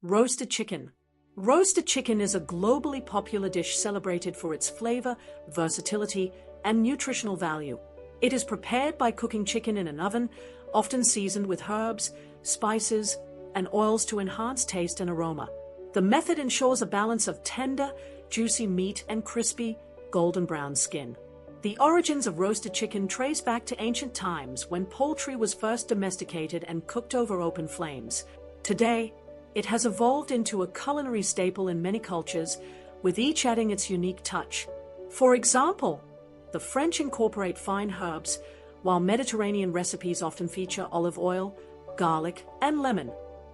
Roasted chicken. Roasted chicken is a globally popular dish celebrated for its flavor, versatility, and nutritional value. It is prepared by cooking chicken in an oven, often seasoned with herbs, spices, and oils to enhance taste and aroma. The method ensures a balance of tender, juicy meat and crispy, golden brown skin. The origins of roasted chicken trace back to ancient times when poultry was first domesticated and cooked over open flames. Today, it has evolved into a culinary staple in many cultures, with each adding its unique touch. For example, the French incorporate fine herbs, while Mediterranean recipes often feature olive oil, garlic, and lemon.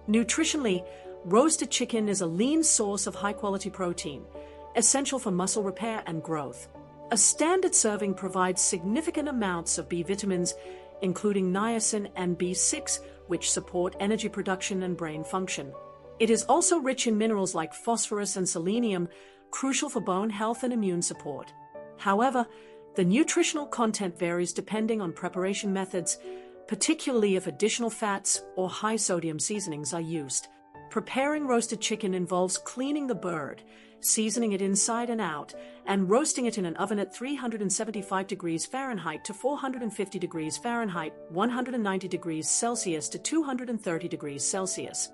Nutritionally, roasted chicken is a lean source of high-quality protein, essential for muscle repair and growth. A standard serving provides significant amounts of B vitamins, including niacin and B6, which support energy production and brain function. It is also rich in minerals like phosphorus and selenium, crucial for bone health and immune support. However, the nutritional content varies depending on preparation methods, particularly if additional fats or high-sodium seasonings are used. Preparing roasted chicken involves cleaning the bird, seasoning it inside and out, and roasting it in an oven at 375 degrees Fahrenheit to 450 degrees Fahrenheit, 190 degrees Celsius to 230 degrees Celsius.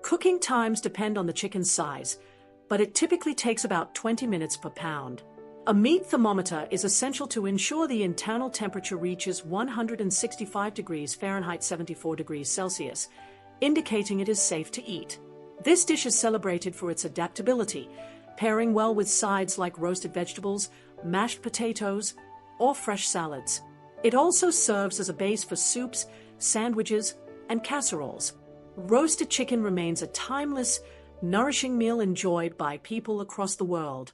Cooking times depend on the chicken's size, but it typically takes about 20 minutes per pound. A meat thermometer is essential to ensure the internal temperature reaches 165 degrees Fahrenheit 74 degrees Celsius, indicating it is safe to eat. This dish is celebrated for its adaptability, pairing well with sides like roasted vegetables, mashed potatoes, or fresh salads. It also serves as a base for soups, sandwiches, and casseroles. Roasted chicken remains a timeless, nourishing meal enjoyed by people across the world.